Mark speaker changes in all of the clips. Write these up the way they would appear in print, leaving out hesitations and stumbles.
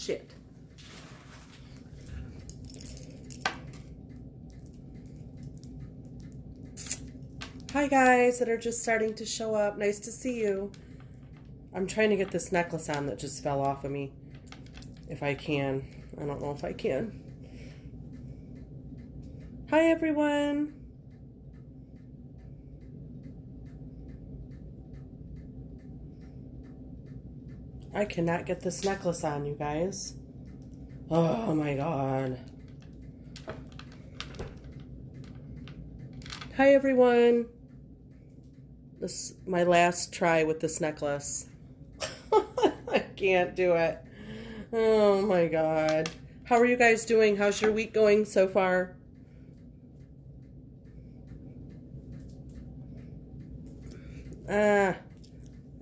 Speaker 1: Shit. Hi guys that are just starting to show up. Nice to see you. I'm trying to get this necklace on that just fell off of me. If I can. I don't know if I can. Hi everyone. I cannot get this necklace on, you guys. Oh my god. Hi everyone. This is my last try with this necklace. I can't do it. Oh my god. How are you guys doing? How's your week going so far? I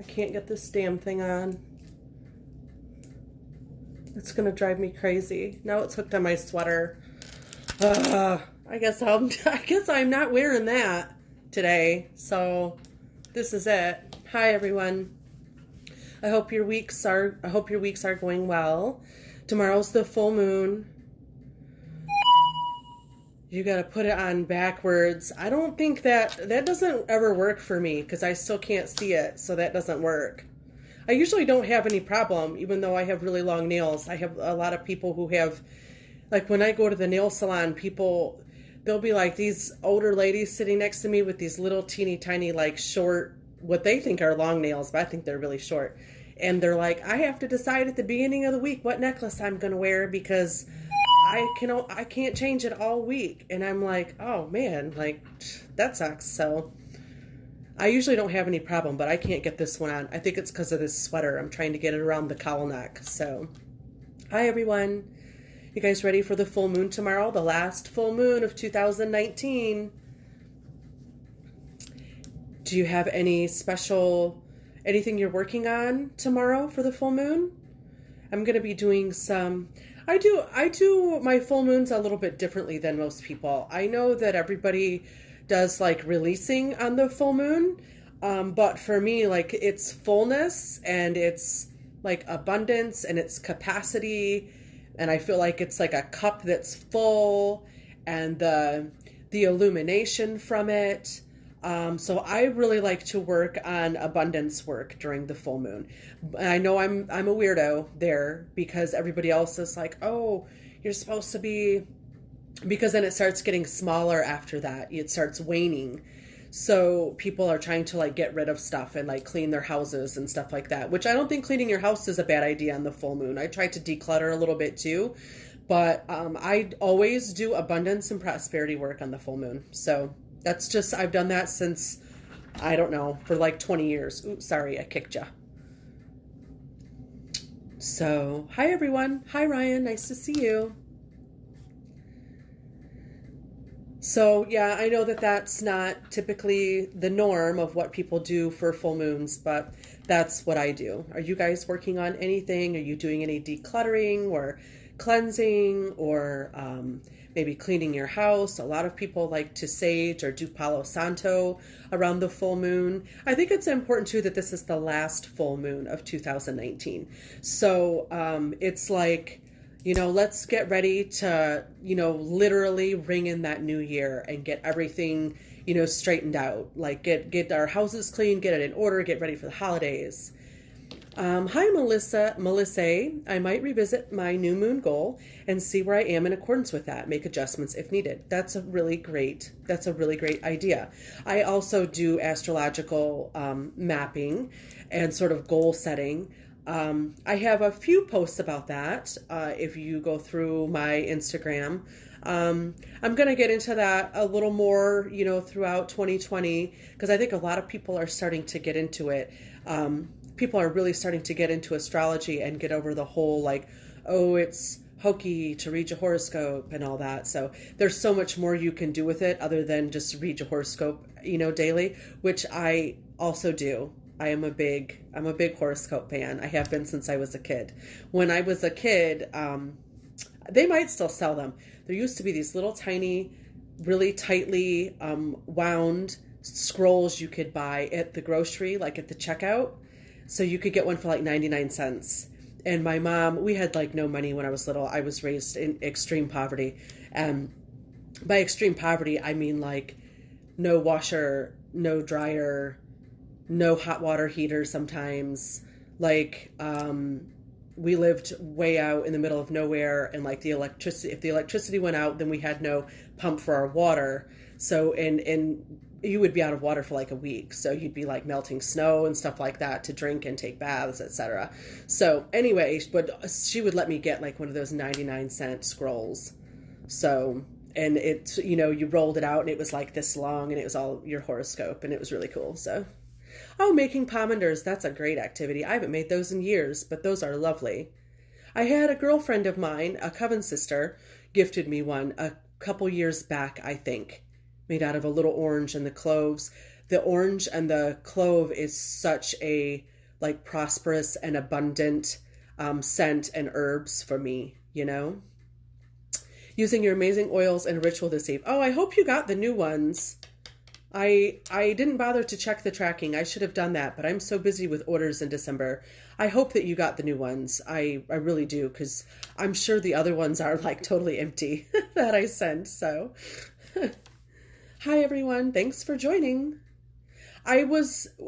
Speaker 1: can't get this damn thing on. It's gonna drive me crazy. Now it's hooked on my sweater. I guess I'm not wearing that today. So this is it. Hi everyone. I hope your weeks are going well. Tomorrow's the full moon. You gotta put it on backwards. I don't think that doesn't ever work for me because I still can't see it, so that doesn't work. I usually don't have any problem, even though I have really long nails. I have a lot of people who have, like when I go to the nail salon, they'll be like these older ladies sitting next to me with these little teeny tiny like short, what they think are long nails, but I think they're really short. And they're like, I have to decide at the beginning of the week what necklace I'm going to wear because I can't change it all week. And I'm like, oh man, like that sucks. So I usually don't have any problem, but I can't get this one on. I think it's because of this sweater. I'm trying to get it around the cowl neck. So hi everyone. You guys ready for the full moon tomorrow? The last full moon of 2019. Do you have anything you're working on tomorrow for the full moon? I'm going to be doing I do my full moons a little bit differently than most people. I know that everybody does like releasing on the full moon. But for me, like it's fullness and it's like abundance and it's capacity. And I feel like it's like a cup that's full and the illumination from it. So I really like to work on abundance work during the full moon. I know I'm a weirdo there because everybody else is like, oh, you're supposed to be, because then it starts getting smaller after that. It starts waning. So people are trying to like get rid of stuff and like clean their houses and stuff like that, which I don't think cleaning your house is a bad idea on the full moon. I try to declutter a little bit too, but I always do abundance and prosperity work on the full moon. So that's just, I've done that since, I don't know, for like 20 years. Oops, sorry, I kicked ya. So, hi everyone. Hi Ryan, nice to see you. So, yeah, I know that that's not typically the norm of what people do for full moons, but that's what I do. Are you guys working on anything? Are you doing any decluttering or cleansing or maybe cleaning your house? A lot of people like to sage or do Palo Santo around the full moon. I think it's important too that this is the last full moon of 2019. So it's like, let's get ready to, literally ring in that new year and get everything, straightened out. Like get our houses clean, get it in order, get ready for the holidays. Hi, Melissa. I might revisit my new moon goal and see where I am in accordance with that. Make adjustments if needed. That's a really great idea. I also do astrological mapping and sort of goal setting. I have a few posts about that. If you go through my Instagram, I'm going to get into that a little more, throughout 2020, because I think a lot of people are starting to get into it. People are really starting to get into astrology and get over the whole like, oh, it's hokey to read your horoscope and all that. So there's so much more you can do with it other than just read your horoscope, daily, which I also do. I'm a big horoscope fan. I have been since I was a kid. When I was a kid, they might still sell them. There used to be these little tiny, really tightly wound scrolls you could buy at the grocery, like at the checkout. So you could get one for like 99 cents. And my mom, we had like no money when I was little. I was raised in extreme poverty. And by extreme poverty, I mean like no washer, no dryer, no hot water heater sometimes. Like, we lived way out in the middle of nowhere, and like the electricity, if the electricity went out, then we had no pump for our water. So, and you would be out of water for like a week. So you'd be like melting snow and stuff like that to drink and take baths, etc. So anyway, but she would let me get like one of those 99-cent scrolls. So, and it, you rolled it out and it was like this long and it was all your horoscope and it was really cool. So, oh, making pomanders, that's a great activity. I haven't made those in years, but those are lovely. I had a girlfriend of mine, a coven sister, gifted me one a couple years back, I think, made out of a little orange and the cloves. The orange and the clove is such a like prosperous and abundant scent and herbs for me, Using your amazing oils and ritual this eve. Oh, I hope you got the new ones. I didn't bother to check the tracking. I should have done that, but I'm so busy with orders in December. I hope that you got the new ones. I really do, because I'm sure the other ones are like totally empty that I sent. So, hi everyone. Thanks for joining. I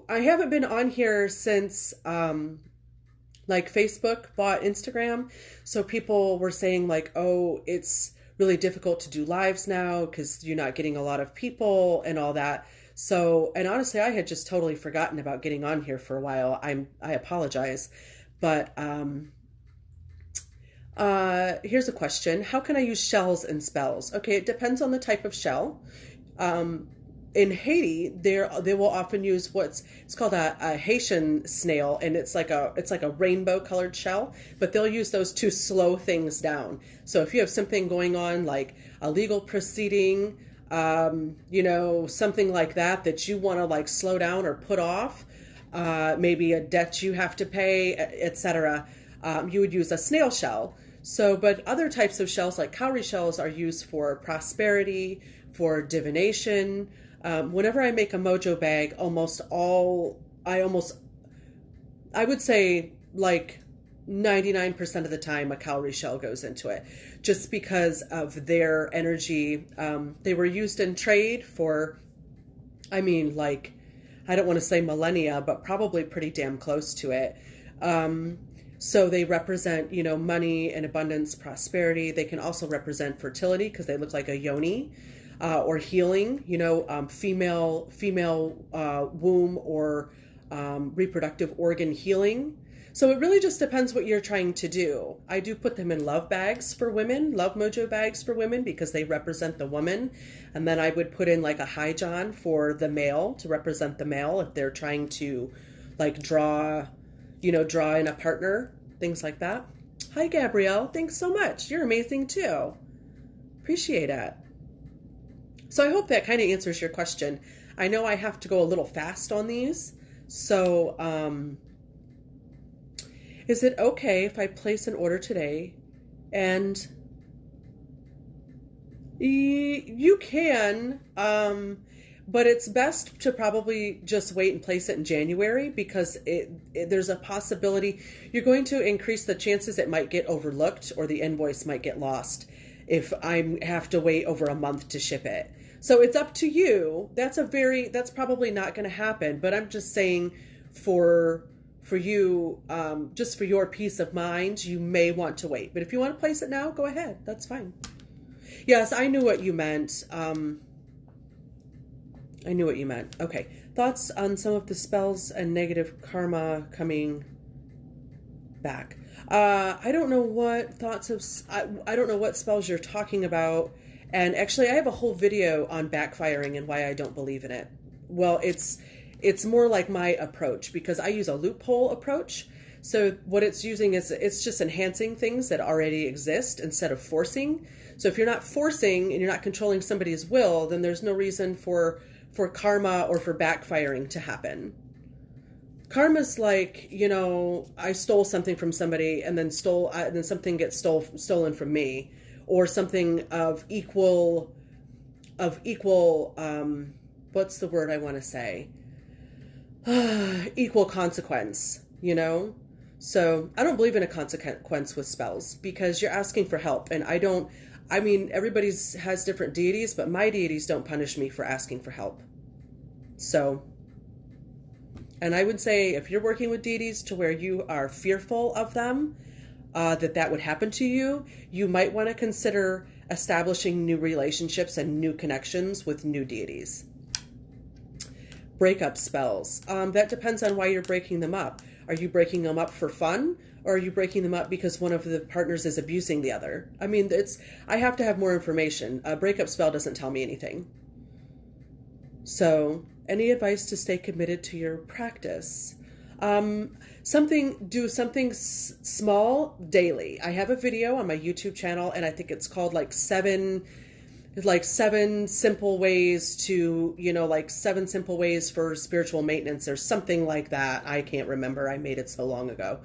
Speaker 1: haven't been on here since like Facebook bought Instagram. So people were saying like, oh, it's really difficult to do lives now because you're not getting a lot of people and all that. So, and honestly, I had just totally forgotten about getting on here for a while. I apologize. But here's a question. How can I use shells and spells? Okay, it depends on the type of shell. In Haiti, they will often use it's called a Haitian snail, and it's like a rainbow colored shell, but they'll use those to slow things down. So if you have something going on like a legal proceeding, something like that you want to like slow down or put off, maybe a debt you have to pay, etc., you would use a snail shell. So, but other types of shells like cowrie shells are used for prosperity, for divination. Whenever I make a mojo bag, I would say like 99% of the time a cowrie shell goes into it, just because of their energy. They were used in trade for, I don't want to say millennia, but probably pretty damn close to it. So they represent, money and abundance, prosperity. They can also represent fertility because they look like a yoni. Or healing, female womb or reproductive organ healing. So it really just depends what you're trying to do. I do put them in love bags for women, love mojo bags for women, because they represent the woman. And then I would put in like a highjon for the male to represent the male if they're trying to like draw in a partner, things like that. Hi, Gabrielle. Thanks so much. You're amazing too. Appreciate it. So I hope that kind of answers your question. I know I have to go a little fast on these. So, is it okay if I place an order today? And you can, but it's best to probably just wait and place it in January, because there's a possibility you're going to increase the chances it might get overlooked or the invoice might get lost if I have to wait over a month to ship it. So it's up to you. That's probably not going to happen, but I'm just saying for you, just for your peace of mind, you may want to wait. But if you want to place it now, go ahead. That's fine. Yes, I knew what you meant. Okay. Thoughts on some of the spells and negative karma coming back? I don't know what I don't know what spells you're talking about. And actually, I have a whole video on backfiring and why I don't believe in it. Well, it's more like my approach, because I use a loophole approach. So what it's using is it's just enhancing things that already exist instead of forcing. So if you're not forcing and you're not controlling somebody's will, then there's no reason for karma or for backfiring to happen. Karma's like, I stole something from somebody and then something gets stolen from me. Or something of equal, what's the word I want to say? Equal consequence, So I don't believe in a consequence with spells because you're asking for help. And I don't, I mean, everybody's has different deities, but my deities don't punish me for asking for help. So, and I would say if you're working with deities to where you are fearful of them, that would happen to you, you might want to consider establishing new relationships and new connections with new deities. Breakup spells. That depends on why you're breaking them up. Are you breaking them up for fun? Or are you breaking them up because one of the partners is abusing the other? I mean, I have to have more information. A breakup spell doesn't tell me anything. So, any advice to stay committed to your practice? Do something small daily. I have a video on my YouTube channel, and I think it's called like seven simple ways to, like 7 simple ways for spiritual maintenance or something like that. I can't remember. I made it so long ago.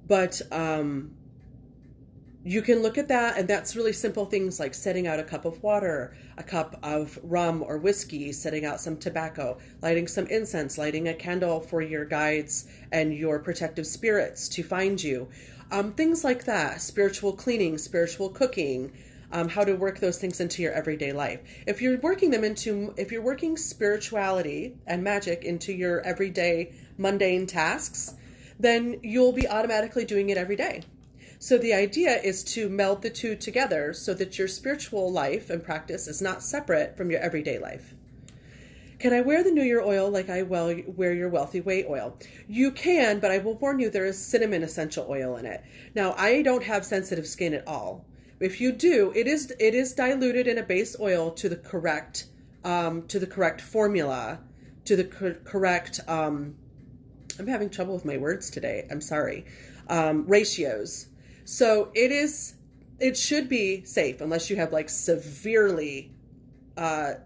Speaker 1: But you can look at that, and that's really simple things like setting out a cup of water, a cup of rum or whiskey, setting out some tobacco, lighting some incense, lighting a candle for your guides and your protective spirits to find you. Things like that, spiritual cleaning, spiritual cooking, how to work those things into your everyday life. If you're working spirituality and magic into your everyday mundane tasks, then you'll be automatically doing it every day. So the idea is to meld the two together so that your spiritual life and practice is not separate from your everyday life. Can I wear the New Year oil like I wear your Wealthy Way oil? You can, but I will warn you there is cinnamon essential oil in it. Now, I don't have sensitive skin at all. If you do, it is diluted in a base oil to the correct formula, to the correct. I'm having trouble with my words today. I'm sorry. Ratios. So it should be safe unless you have like severely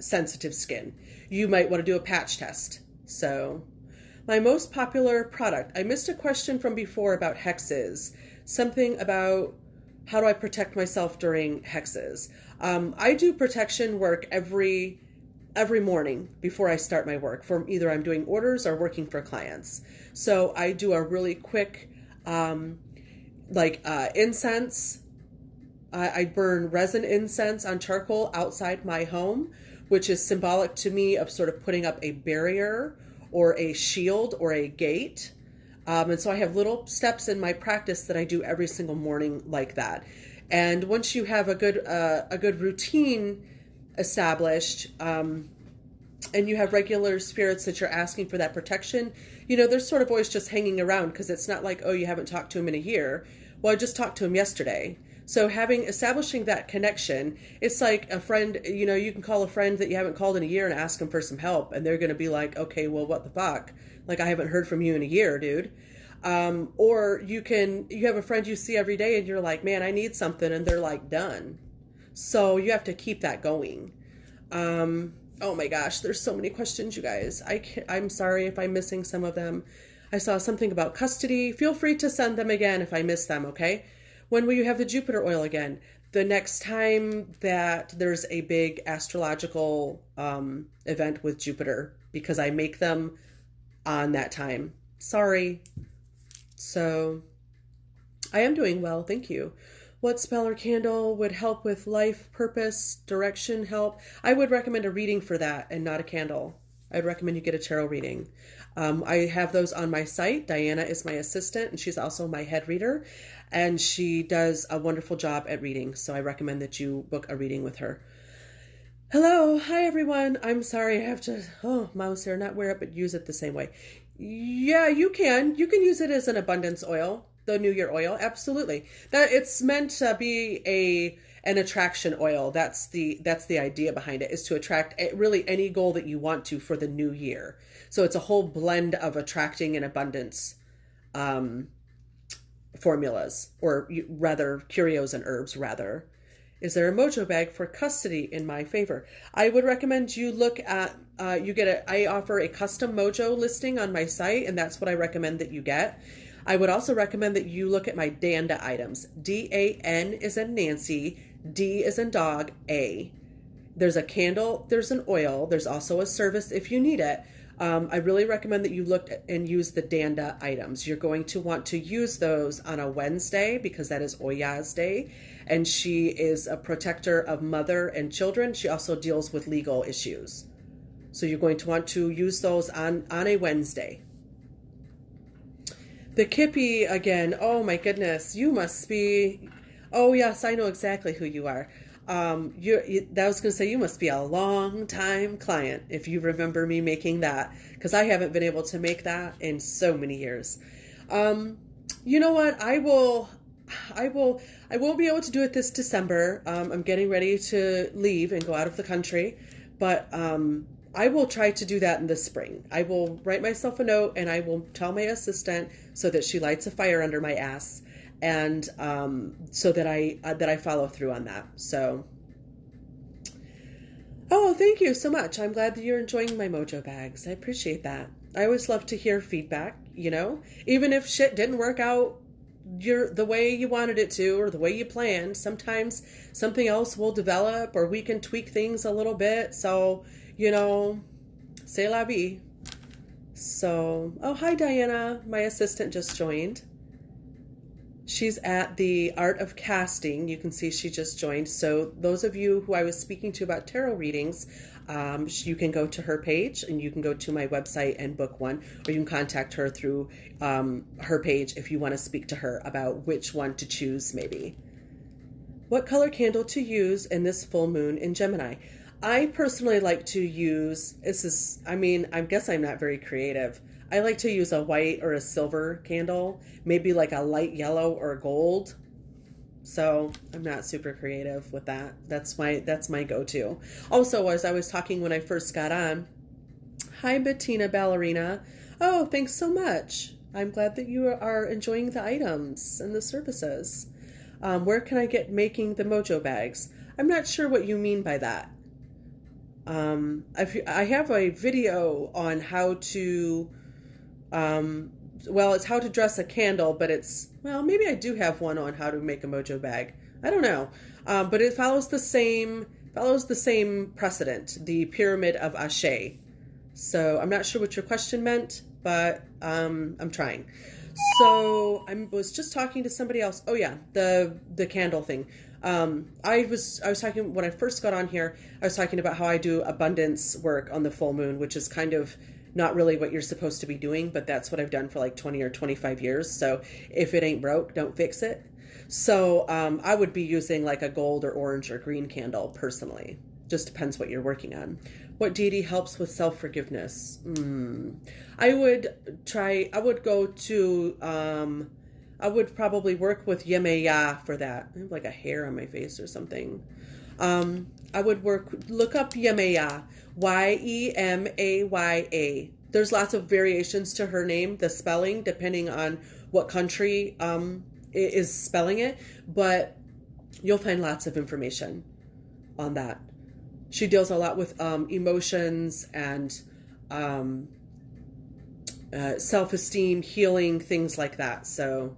Speaker 1: sensitive skin. You might want to do a patch test. So, my most popular product. I missed a question from before about hexes. Something about how do I protect myself during hexes. I do protection work every morning before I start my work. For either I'm doing orders or working for clients. So I do a really quick, incense. I burn resin incense on charcoal outside my home, which is symbolic to me of sort of putting up a barrier or a shield or a gate. And so I have little steps in my practice that I do every single morning like that. And once you have a good routine established, and you have regular spirits that you're asking for that protection, they're sort of always just hanging around because it's not like, oh, you haven't talked to him in a year. Well, I just talked to him yesterday. So establishing that connection, it's like a friend, you can call a friend that you haven't called in a year and ask them for some help. And they're going to be like, okay, well, what the fuck? Like, I haven't heard from you in a year, dude. Or you have a friend you see every day and you're like, man, I need something. And they're like, done. So you have to keep that going. Oh my gosh, there's so many questions, you guys. I'm sorry if I'm missing some of them. I saw something about custody. Feel free to send them again if I miss them, okay? When will you have the Jupiter oil again? The next time that there's a big astrological event with Jupiter, because I make them on that time. Sorry. So I am doing well, thank you. What spell or candle would help with life, purpose, direction, help? I would recommend a reading for that and not a candle. I'd recommend you get a tarot reading. I have those on my site. Diana is my assistant, and she's also my head reader, and she does a wonderful job at reading, so I recommend that you book a reading with her. Hello. Hi, everyone. I'm sorry I have to, mouse here, not wear it, but use it the same way. Yeah, you can. You can use it as an abundance oil, the New Year oil. Absolutely. That it's meant to be an attraction oil. That's the idea behind it, is to attract really any goal that you want to for the new year. So it's a whole blend of attracting and abundance formulas, or rather curios and herbs rather. Is there a mojo bag for custody in my favor? I would recommend you look at, I offer a custom mojo listing on my site, and that's what I recommend that you get. I would also recommend that you look at my Danda items. D-A-N is in Nancy, D is in dog, A. There's a candle, there's an oil, there's also a service if you need it. I really recommend that you look and use the Danda items. You're going to want to use those on a Wednesday because that is Oya's day. And she is a protector of mother and children. She also deals with legal issues. So you're going to want to use those on a Wednesday. The Kippy again. Oh my goodness. You must be. Oh yes, I know exactly who you are. I was going to say you must be a long time client if you remember me making that, because I haven't been able to make that in so many years. You know what? I won't be able to do it this December. I'm getting ready to leave and go out of the country, but I will try to do that in the spring. I will write myself a note and I will tell my assistant so that she lights a fire under my ass, and so that I follow through on that. So, oh, thank you so much. I'm glad that you're enjoying my Mojo bags. I appreciate that. I always love to hear feedback. Even if shit didn't work out the way you wanted it to or the way you planned, sometimes something else will develop or we can tweak things a little bit. So, c'est la vie. So, oh, hi, Diana. My assistant just joined. She's at the Art of Casting. You can see she just joined. So those of you who I was speaking to about tarot readings, you can go to her page and you can go to my website and book one, or you can contact her through her page if you want to speak to her about which one to choose maybe. What color candle to use in this full moon in Gemini? I personally like to use, I guess I'm not very creative. I like to use a white or a silver candle, maybe like a light yellow or gold. So I'm not super creative with that. That's my go-to. Also, as I was talking when I first got on, hi, Bettina Ballerina. Oh, thanks so much. I'm glad that you are enjoying the items and the services. Where can I get making the Mojo bags? I'm not sure what you mean by that. I have a video on how to, it's how to dress a candle, but maybe I do have one on how to make a Mojo bag. I don't know. But it follows the same precedent, the Pyramid of Ashe. So I'm not sure what your question meant, but, I'm trying. So I was just talking to somebody else. Oh yeah, the candle thing. I was talking when I first got on here, I was talking about how I do abundance work on the full moon, which is kind of not really what you're supposed to be doing, but that's what I've done for like 20 or 25 years. So if it ain't broke, don't fix it. So I would be using like a gold or orange or green candle personally. Just depends what you're working on. What deity helps with self-forgiveness? I would probably work with Yemeya for that. I have like a hair on my face or something. I would look up Yemeya, Yemaya. There's lots of variations to her name, the spelling, depending on what country is spelling it, but you'll find lots of information on that. She deals a lot with emotions and self-esteem, healing, things like that. So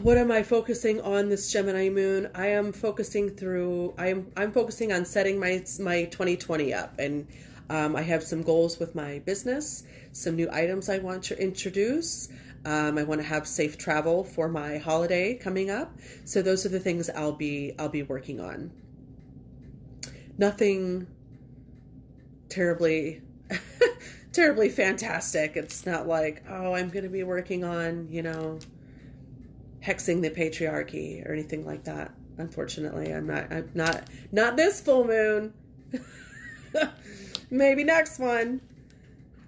Speaker 1: what am I focusing on this Gemini moon? I'm focusing on setting my 2020 up, and I have some goals with my business, some new items I want to introduce. I want to have safe travel for my holiday coming up. So those are the things I'll be working on. Nothing terribly terribly fantastic. It's not like, oh, I'm going to be working on, hexing the patriarchy or anything like that. Unfortunately, I'm not this full moon. Maybe next one.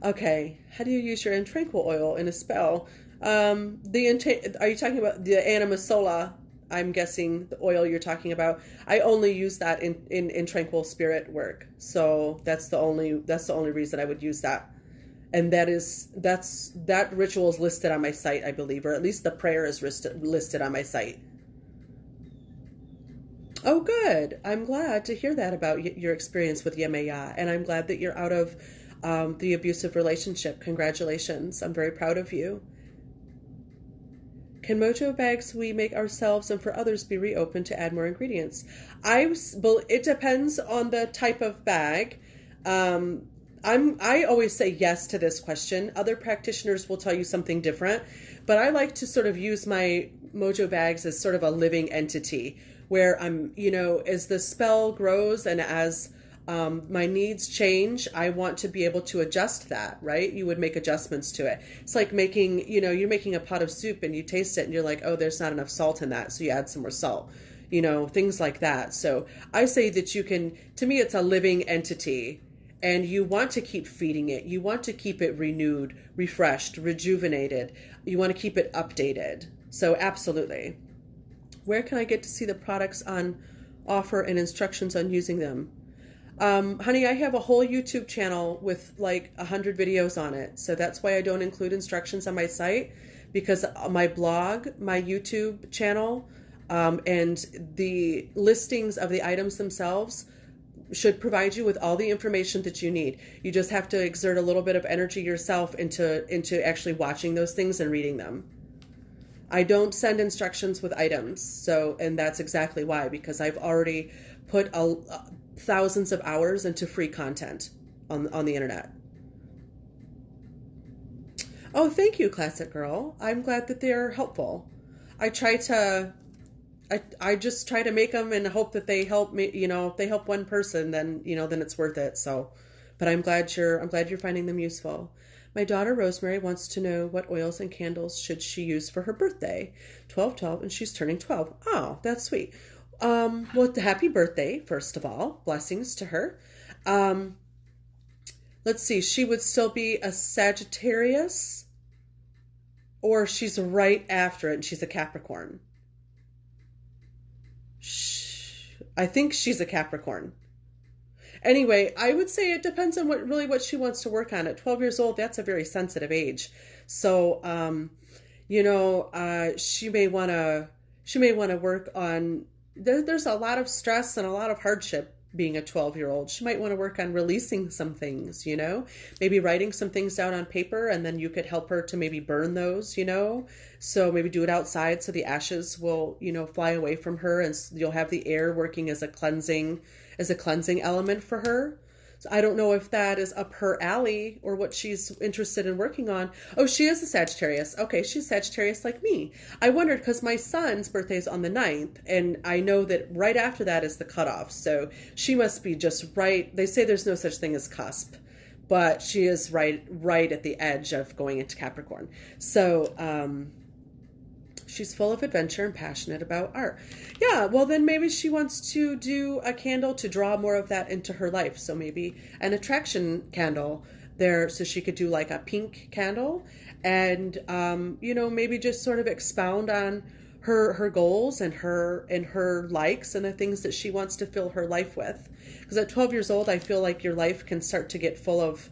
Speaker 1: Okay. How do you use your Intranquil oil in a spell? Are you talking about the Anima Sola? I'm guessing the oil you're talking about. I only use that in Tranquil Spirit work. So that's the only reason I would use that. And that ritual is listed on my site, I believe, or at least the prayer is listed on my site. Oh, good. I'm glad to hear that about your experience with Yemeya, and I'm glad that you're out of the abusive relationship. Congratulations. I'm very proud of you. Can Mojo bags we make ourselves and for others be reopened to add more ingredients? It depends on the type of bag. I always say yes to this question. Other practitioners will tell you something different, but I like to sort of use my Mojo bags as sort of a living entity where I'm, as the spell grows and as my needs change, I want to be able to adjust that, right? You would make adjustments to it. It's like making, you're making a pot of soup and you taste it and you're like, oh, there's not enough salt in that. So you add some more salt, things like that. So I say that to me, it's a living entity and you want to keep feeding it. You want to keep it renewed, refreshed, rejuvenated. You want to keep it updated. So absolutely. Where can I get to see the products on offer and instructions on using them? Honey, I have a whole YouTube channel with like 100 videos on it. So that's why I don't include instructions on my site, because my blog, my YouTube channel, and the listings of the items themselves should provide you with all the information that you need. You just have to exert a little bit of energy yourself into actually watching those things and reading them. I don't send instructions with items. So, and that's exactly why, because I've already put thousands of hours into free content on the internet. Oh, thank you, Classic Girl. I'm glad that they're helpful. I try to, I just try to make them and hope that they help me. If they help one person, then then it's worth it. So, but I'm glad you're finding them useful. My daughter Rosemary wants to know what oils and candles should she use for her birthday, 12/12, and she's turning 12. Oh, that's sweet. Well, happy birthday, first of all. Blessings to her. Let's see. She would still be a Sagittarius, or she's right after it, and she's a Capricorn. I think she's a Capricorn. Anyway, I would say it depends on what she wants to work on. At 12 years old, that's a very sensitive age. So, she may want to work on. There's a lot of stress and a lot of hardship being a 12-year-old. She might want to work on releasing some things, maybe writing some things down on paper, and then you could help her to maybe burn those, so maybe do it outside so the ashes will, fly away from her, and you'll have the air working as a cleansing element for her. So I don't know if that is up her alley or what she's interested in working on. Oh, she is a Sagittarius. Okay, she's Sagittarius like me. I wondered because my son's birthday is on the 9th, and I know that right after that is the cutoff. So she must be just right. They say there's no such thing as cusp, but she is right at the edge of going into Capricorn. So, she's full of adventure and passionate about art. Yeah, well, then maybe she wants to do a candle to draw more of that into her life. So maybe an attraction candle there, so she could do like a pink candle and, maybe just sort of expound on her goals and her likes and the things that she wants to fill her life with. Because at 12 years old, I feel like your life can start to get full of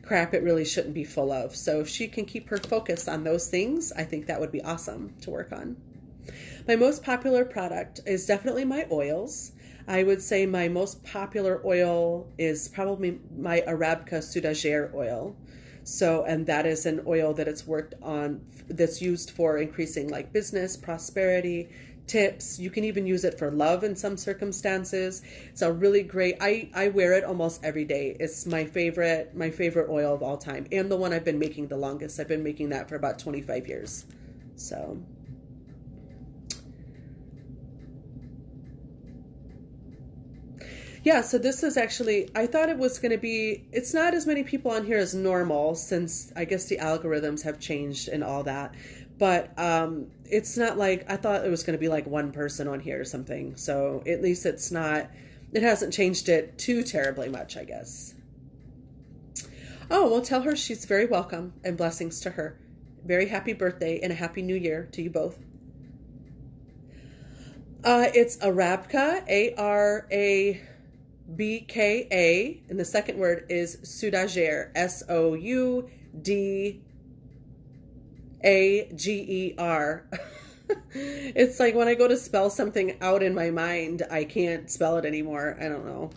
Speaker 1: crap it really shouldn't be full of. So if she can keep her focus on those things, I think that would be awesome to work on. My most popular product is definitely my oils. I would say my most popular oil is probably my Arabca Sudager oil. So, and that is an oil that it's worked on, that's used for increasing like business, prosperity, tips. You can even use it for love in some circumstances. It's a really great, I wear it almost every day. It's my favorite oil of all time, and the one I've been making the longest. I've been making that for about 25 years. So yeah, so this is actually, I thought it was going to be, it's not as many people on here as normal, since I guess the algorithms have changed and all that. But it's not like, I thought it was going to be like one person on here or something. So at least it hasn't changed it too terribly much, I guess. Oh, well, tell her she's very welcome, and blessings to her. Very happy birthday and a happy new year to you both. It's Arabca, Arbka, and the second word is Sudager, Soudager. It's like when I go to spell something out in my mind, I can't spell it anymore. I don't know.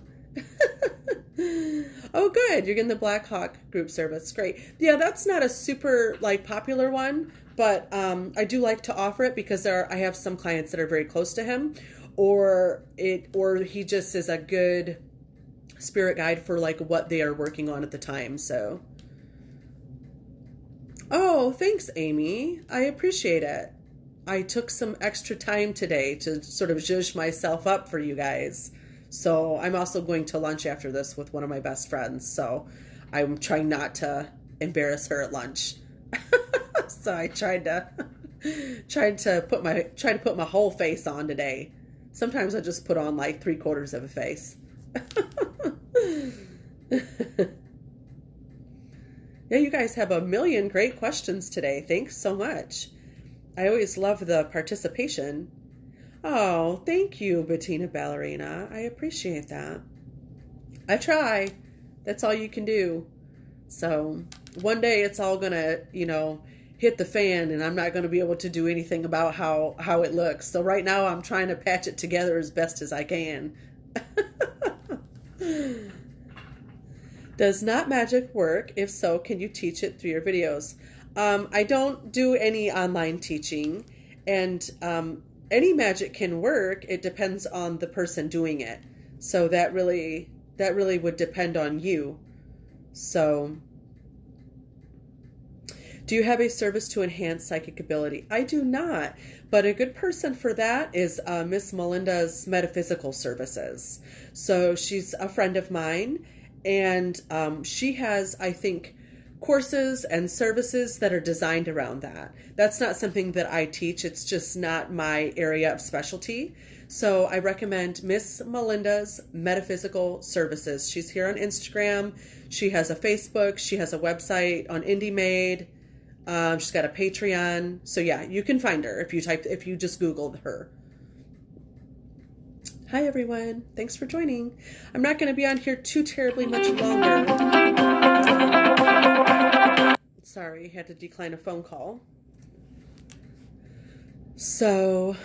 Speaker 1: Oh, good. You're getting the Black Hawk group service. Great. Yeah, that's not a super like popular one, but I do like to offer it because I have some clients that are very close to him, or he just is a good spirit guide for like what they are working on at the time. So, oh, thanks, Amy. I appreciate it. I took some extra time today to sort of zhuzh myself up for you guys. So I'm also going to lunch after this with one of my best friends. So I'm trying not to embarrass her at lunch. So I tried to put my whole face on today. Sometimes I just put on like 3/4 of a face. Yeah, you guys have a million great questions today. Thanks so much. I always love the participation. Oh, thank you, Bettina Ballerina. I appreciate that. I try. That's all you can do. So one day it's all gonna, hit the fan, and I'm not gonna be able to do anything about how it looks. So right now I'm trying to patch it together as best as I can. Does Not Magic work? If so, can you teach it through your videos? I don't do any online teaching, and any magic can work. It depends on the person doing it. So that really would depend on you. So, do you have a service to enhance psychic ability? I do not, but a good person for that is Miss Melinda's Metaphysical Services. So she's a friend of mine, and she has, I think, courses and services that are designed around that. That's not something that I teach. It's just not my area of specialty. So I recommend Miss Melinda's Metaphysical Services. She's here on Instagram. She has a Facebook. She has a website on IndieMade. She's got a Patreon. So yeah, you can find her if you just Googled her. Hi everyone. Thanks for joining. I'm not going to be on here too terribly much longer. Sorry, had to decline a phone call. So,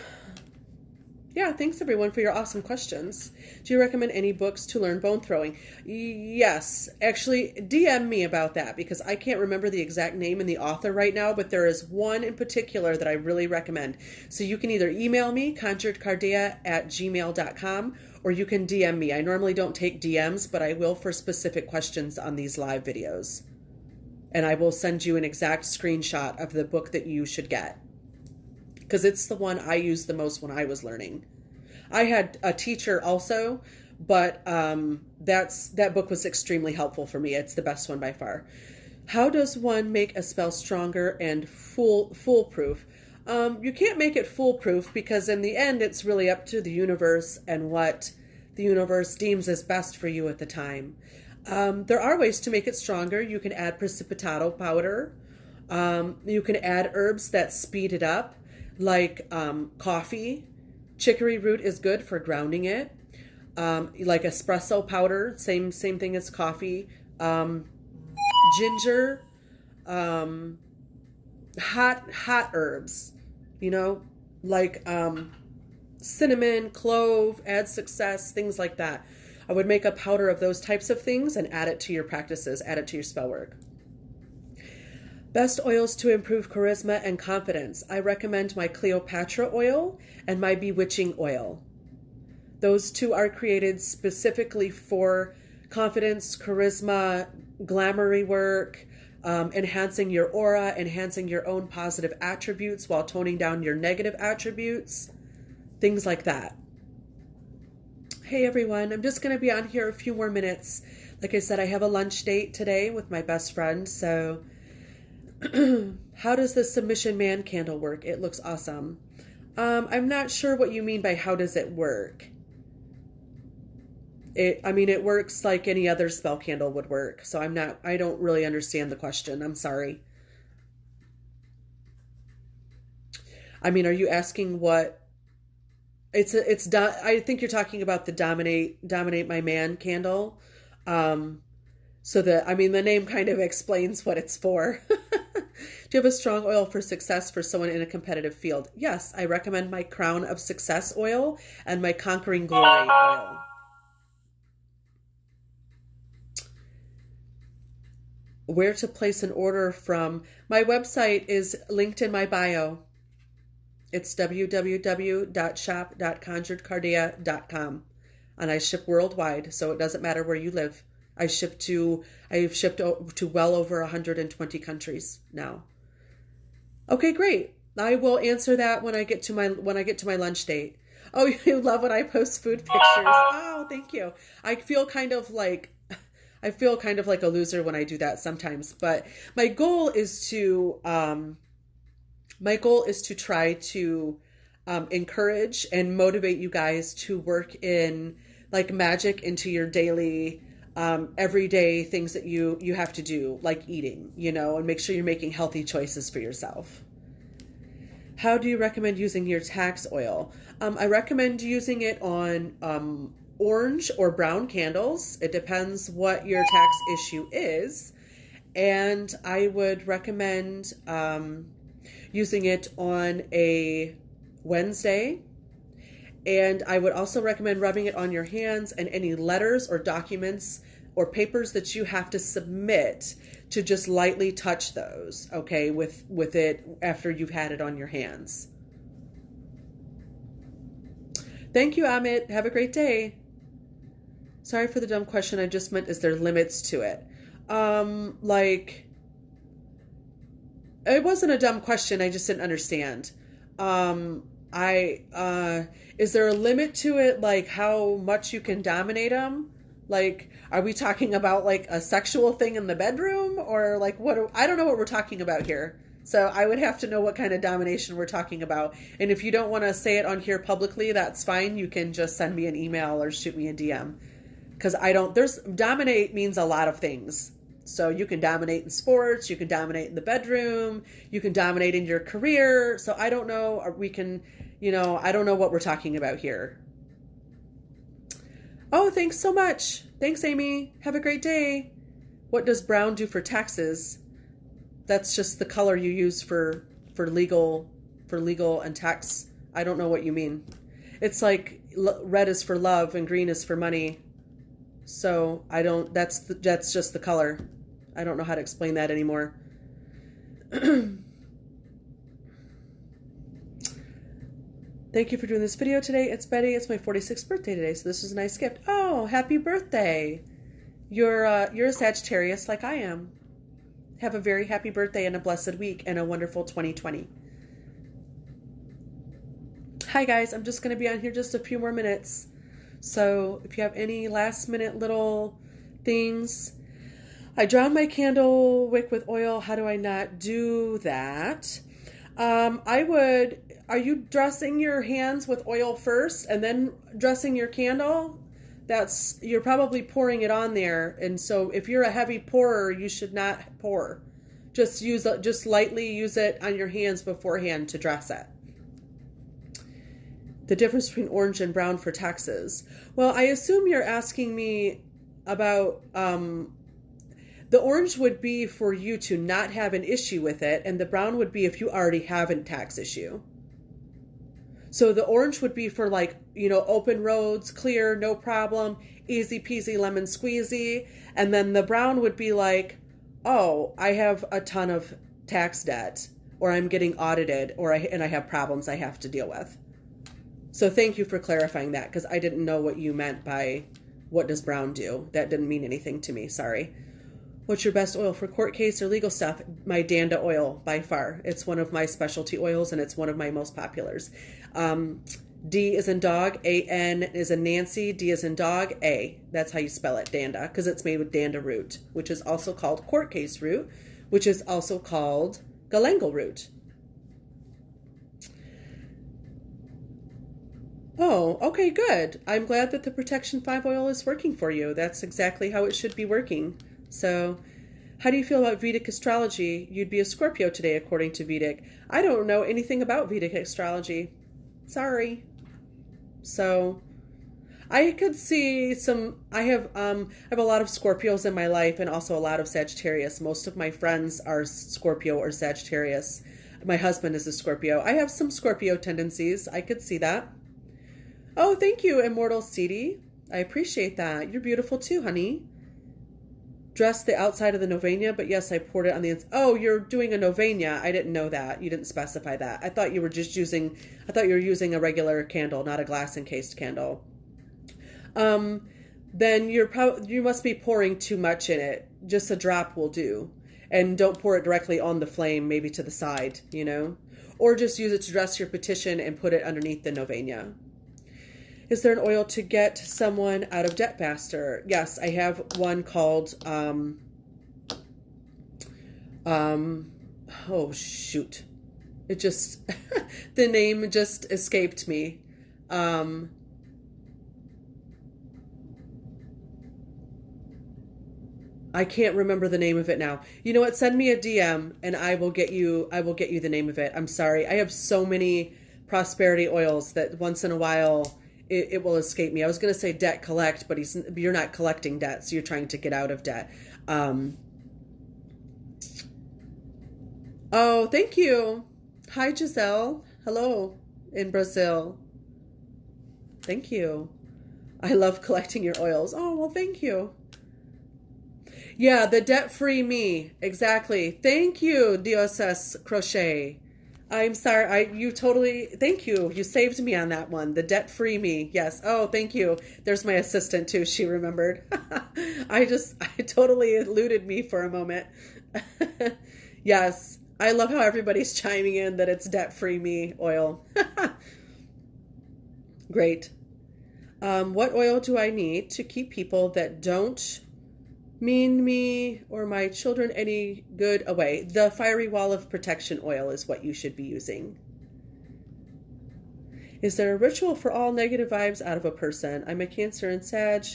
Speaker 1: yeah, thanks everyone for your awesome questions. Do you recommend any books to learn bone throwing? Yes, actually DM me about that, because I can't remember the exact name and the author right now, but there is one in particular that I really recommend. So you can either email me, conjuredcardia@gmail.com, or you can DM me. I normally don't take DMs, but I will for specific questions on these live videos. And I will send you an exact screenshot of the book that you should get, because it's the one I used the most when I was learning. I had a teacher also, but that book was extremely helpful for me. It's the best one by far. How does one make a spell stronger and foolproof? You can't make it foolproof, because in the end it's really up to the universe and what the universe deems as best for you at the time. There are ways to make it stronger. You can add precipitato powder. You can add herbs that speed it up, like coffee. Chicory root is good for grounding it. Like espresso powder, same thing as coffee. Ginger, hot herbs, like cinnamon, clove, add success, things like that. I would make a powder of those types of things and add it to your practices, add it to your spell work. Best oils to improve charisma and confidence. I recommend my Cleopatra oil and my Bewitching oil. Those two are created specifically for confidence, charisma, glamoury work, enhancing your aura, enhancing your own positive attributes while toning down your negative attributes, things like that. Hey everyone, I'm just going to be on here a few more minutes. Like I said, I have a lunch date today with my best friend, so how does the Submission Man candle work? It looks awesome. I'm not sure what you mean by how does it work. It works like any other spell candle would work. So I don't really understand the question. I'm sorry. Are you asking what I think you're talking about the Dominate My Man candle. The name kind of explains what it's for. Do you have a strong oil for success for someone in a competitive field? Yes, I recommend my Crown of Success oil and my Conquering Glory oil. Where to place an order from? My website is linked in my bio. It's www.shop.conjuredcardia.com. and I ship worldwide, so it doesn't matter where you live. I've shipped to well over 120 countries now. Okay, great. I will answer that when I get to my lunch date. Oh, you love when I post food pictures. Oh, thank you. I feel kind of like a loser when I do that sometimes, but my goal is to try to encourage and motivate you guys to work in like magic into your daily everyday things that you have to do, like eating, and make sure you're making healthy choices for yourself. How do you recommend using your tax oil? I recommend using it on orange or brown candles. It depends what your tax issue is. And I would recommend using it on a Wednesday. And I would also recommend rubbing it on your hands and any letters or documents or papers that you have to submit, to just lightly touch those, okay, with it after you've had it on your hands. Thank you, Amit. Have a great day. Sorry for the dumb question. I just meant, is there limits to it? It wasn't a dumb question. I just didn't understand. Is there a limit to it? Like how much you can dominate them? Like, are we talking about like a sexual thing in the bedroom, or like what? I don't know what we're talking about here. So I would have to know what kind of domination we're talking about. And if you don't want to say it on here publicly, that's fine. You can just send me an email or shoot me a DM. Because dominate means a lot of things. So you can dominate in sports, you can dominate in the bedroom, you can dominate in your career. So I don't know, I don't know what we're talking about here. Oh, thanks so much. Thanks, Amy. Have a great day. What does brown do for taxes? That's just the color you use for legal and tax. I don't know what you mean. It's like red is for love and green is for money. So that's just the color. I don't know how to explain that anymore. Thank you for doing this video today. It's Betty. It's my 46th birthday today, so this is a nice gift. Oh, happy birthday. You're a Sagittarius like I am. Have a very happy birthday and a blessed week and a wonderful 2020. Hi guys, I'm just going to be on here just a few more minutes. So if you have any last minute little things, I drowned my candle wick with oil. How do I not do that? Are you dressing your hands with oil first and then dressing your candle? You're probably pouring it on there. And so if you're a heavy pourer, you should not pour. Just lightly use it on your hands beforehand to dress it. The difference between orange and brown for taxes. Well, I assume you're asking me about, the orange would be for you to not have an issue with it, and the brown would be if you already have a tax issue. So the orange would be for like, open roads, clear, no problem, easy peasy lemon squeezy. And then the brown would be like, oh, I have a ton of tax debt, or I'm getting audited, and I have problems I have to deal with. So thank you for clarifying that, because I didn't know what you meant by what does brown do. That didn't mean anything to me. Sorry. What's your best oil for court case or legal stuff? My Danda oil, by far. It's one of my specialty oils, and it's one of my most populars. D is in dog, A-N is in Nancy, D is in dog, A. That's how you spell it, Danda, because it's made with Danda root, which is also called court case root, which is also called galangal root. Oh, okay, good. I'm glad that the Protection 5 oil is working for you. That's exactly how it should be working. So, how do you feel about Vedic astrology? You'd be a Scorpio today, according to Vedic. I don't know anything about Vedic astrology. Sorry. So, I could see I have a lot of Scorpios in my life, and also a lot of Sagittarius. Most of my friends are Scorpio or Sagittarius. My husband is a Scorpio. I have some Scorpio tendencies. I could see that. Oh, thank you, Immortal CD. I appreciate that. You're beautiful too, honey. Dress the outside of the novena, but yes, I poured it on the inside. Oh, you're doing a novena. I didn't know that. You didn't specify that. I thought you were using a regular candle, not a glass encased candle. then you must be pouring too much in it. Just a drop will do. And don't pour it directly on the flame, maybe to the side, Or just use it to dress your petition and put it underneath the novena. Is there an oil to get someone out of debt faster? Yes, I have one called, oh shoot. It just, the name just escaped me. I can't remember the name of it now. You know what? Send me a DM and I will get you the name of it. I'm sorry. I have so many prosperity oils that once in a while it will escape me. I was going to say debt collect, but you're not collecting debt, so you're trying to get out of debt. Oh, thank you. Hi, Giselle. Hello in Brazil. Thank you. I love collecting your oils. Oh, well, thank you. Yeah, the debt-free me. Exactly. Thank you, Dioses Crochet. I'm sorry. Thank you. You saved me on that one. The debt-free me. Yes. Oh, thank you. There's my assistant too. She remembered. I totally eluded me for a moment. Yes. I love how everybody's chiming in that it's debt-free me oil. Great. What oil do I need to keep people that don't mean me or my children any good away? The fiery wall of protection oil is what you should be using. Is there a ritual for all negative vibes out of a person? I'm a Cancer and Sag.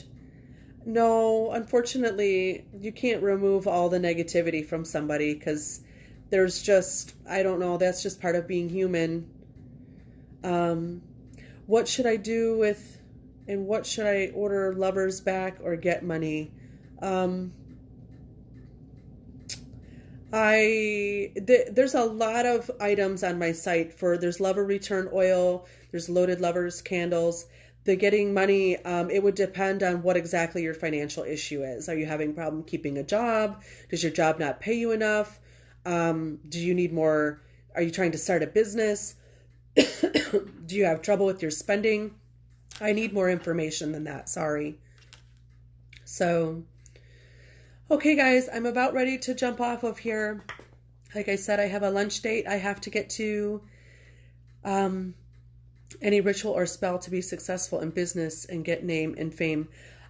Speaker 1: No, unfortunately, you can't remove all the negativity from somebody because there's just, I don't know, that's just part of being human. What should I do with, and what should I order lovers back or get money? There's a lot of items on my site there's lover return oil, there's loaded lovers candles. The getting money, it would depend on what exactly your financial issue is. Are you having a problem keeping a job? Does your job not pay you enough? Do you need more? Are you trying to start a business? Do you have trouble with your spending? I need more information than that. Sorry. So, okay, guys, I'm about ready to jump off of here. Like I said, I have a lunch date I have to get to. Any ritual or spell to be successful in business and get name and fame.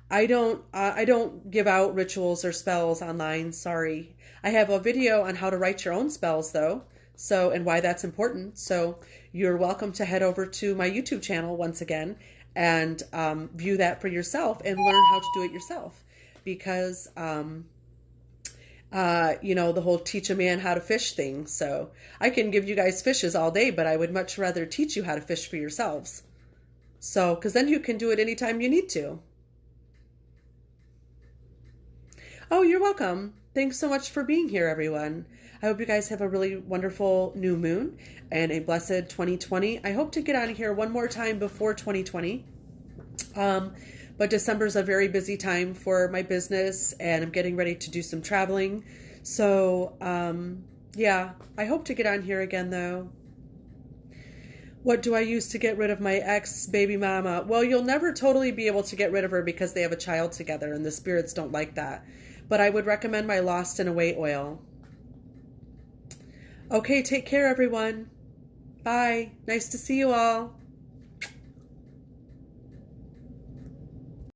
Speaker 1: I don't give out rituals or spells online. Sorry. I have a video on how to write your own spells though. So, and why that's important. So you're welcome to head over to my YouTube channel once again and view that for yourself and learn how to do it yourself. Because, the whole teach a man how to fish thing. So I can give you guys fishes all day, but I would much rather teach you how to fish for yourselves. So, because then you can do it anytime you need to. Oh, you're welcome. Thanks so much for being here, everyone. I hope you guys have a really wonderful new moon and a blessed 2020. I hope to get out of here one more time before 2020. But December is a very busy time for my business and I'm getting ready to do some traveling. So, yeah, I hope to get on here again though. What do I use to get rid of my ex baby mama? Well, you'll never totally be able to get rid of her because they have a child together and the spirits don't like that. But I would recommend my Lost and Away oil. Okay, take care, everyone. Bye. Nice to see you all.